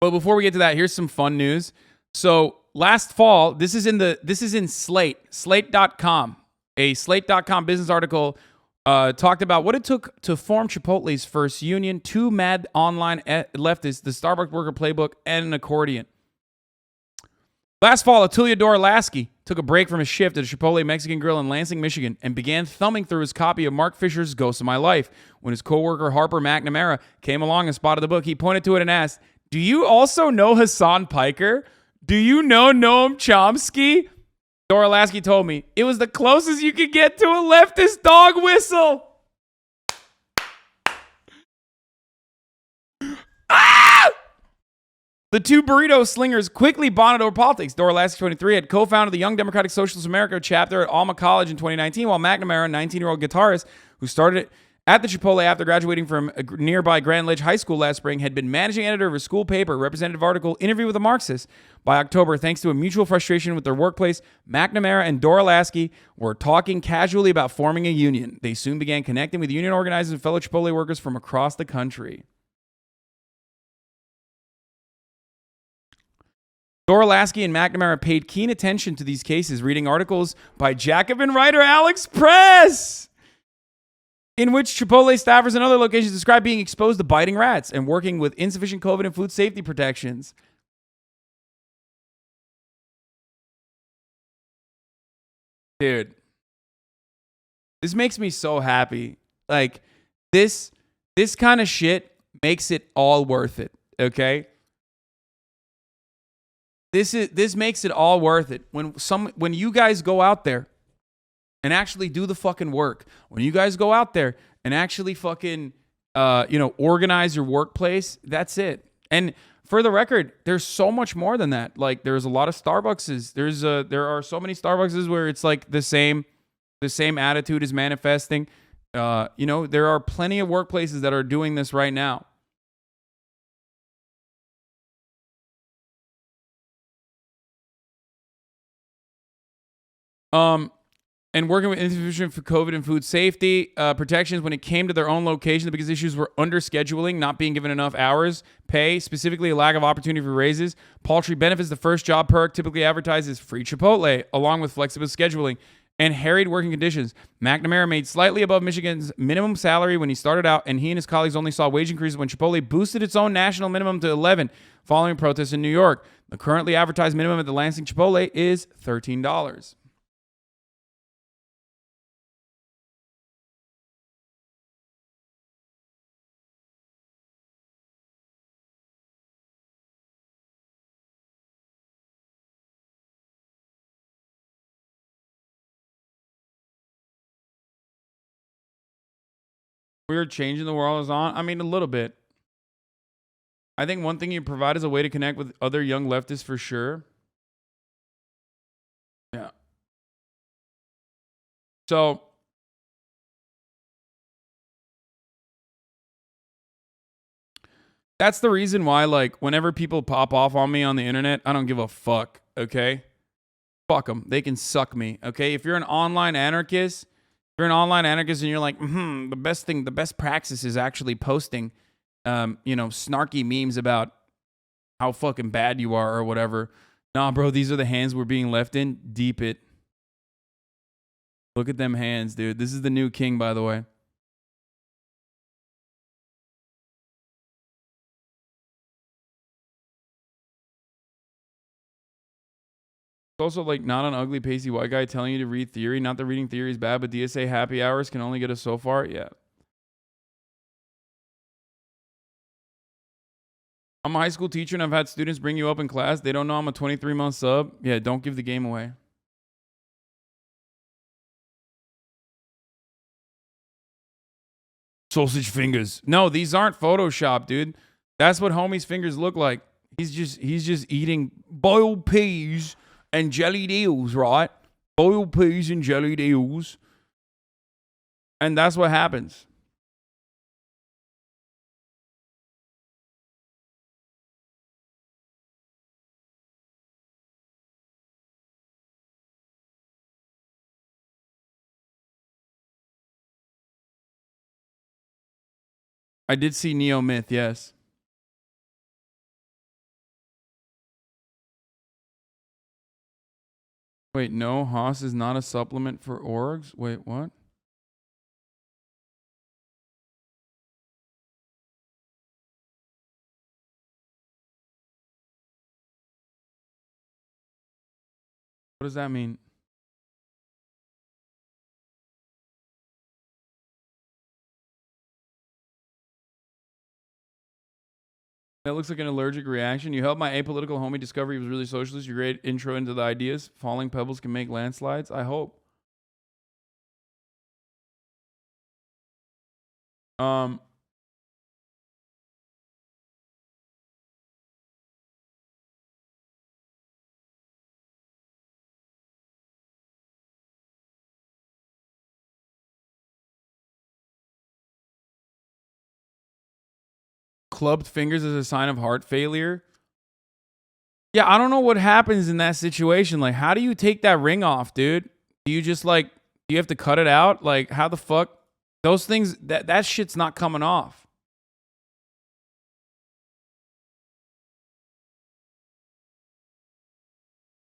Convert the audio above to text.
But before we get to that, here's some fun news. So last fall, this is in Slate.com. A Slate.com business article talked about what it took to form Chipotle's first union, two mad online leftists, the Starbucks worker playbook, and an accordion. Last fall, Attilio Dorolaski took a break from his shift at a Chipotle Mexican grill in Lansing, Michigan, and began thumbing through his copy of Mark Fisher's Ghost of My Life. When his coworker Harper McNamara came along and spotted the book, he pointed to it and asked, "Do you also know Hasan Piker? Do you know Noam Chomsky?" Dorolaski told me, "It was the closest you could get to a leftist dog whistle." Ah! The two burrito slingers quickly bonded over politics. Dorolaski, 23, had co-founded the Young Democratic Socialists of America chapter at Alma College in 2019, while McNamara, a 19-year-old guitarist who started at the Chipotle after graduating from a nearby Grand Ledge High School last spring, had been managing editor of a school paper, representative article, Interview with a Marxist. By October, thanks to a mutual frustration with their workplace, McNamara and Dorolaski were talking casually about forming a union. They soon began connecting with union organizers and fellow Chipotle workers from across the country. Dorolaski and McNamara paid keen attention to these cases, reading articles by Jacobin writer Alex Press, in which Chipotle staffers in other locations describe being exposed to biting rats and working with insufficient COVID and food safety protections. Dude, this makes me so happy. Like, this kind of shit makes it all worth it, okay? This makes it all worth it. When you guys go out there and actually do the fucking work, when you guys go out there and actually fucking organize your workplace, that's it. And for the record, there's so much more than that. Like, there's a lot of Starbuckses. There are so many Starbuckses where it's like the same attitude is manifesting. There are plenty of workplaces that are doing this right now. And working with institutions for COVID and food safety protections when it came to their own location. The biggest issues were underscheduling, not being given enough hours, pay, specifically a lack of opportunity for raises, paltry benefits. The first job perk typically advertised as free Chipotle, along with flexible scheduling and harried working conditions. McNamara made slightly above Michigan's minimum salary when he started out, and he and his colleagues only saw wage increases when Chipotle boosted its own national minimum to 11 following protests in New York. The currently advertised minimum at the Lansing Chipotle is $13. Weird change in the world is on. I mean, a little bit. I think one thing you provide is a way to connect with other young leftists for sure. Yeah. So that's the reason why, like, whenever people pop off on me on the internet, I don't give a fuck, okay? Fuck them. They can suck me, okay? If you're an online anarchist, and you're like, the best practice is actually posting, snarky memes about how fucking bad you are or whatever. Nah, bro, these are the hands we're being left in. Deep it. Look at them hands, dude. This is the new king, by the way. It's also like not an ugly, pasty white guy telling you to read theory. Not that reading theory is bad, but DSA happy hours can only get us so far. Yeah. I'm a high school teacher and I've had students bring you up in class. They don't know I'm a 23-month sub. Yeah, don't give the game away. Sausage fingers. No, these aren't Photoshop, dude. That's what homie's fingers look like. He's just eating boiled peas and jellied eels, right? Boiled peas and jellied eels. And that's what happens. I did see Neo Myth, yes. Wait, no, Haas is not a supplement for orgs? Wait, what? What does that mean? That looks like an allergic reaction. You helped my apolitical homie discover he was really socialist. Your great intro into the ideas. Falling pebbles can make landslides. I hope. Clubbed fingers is a sign of heart failure. Yeah, I don't know what happens in that situation. Like, how do you take that ring off, dude? Do you just like, do you have to cut it out? Like, how the fuck? Those things, that shit's not coming off.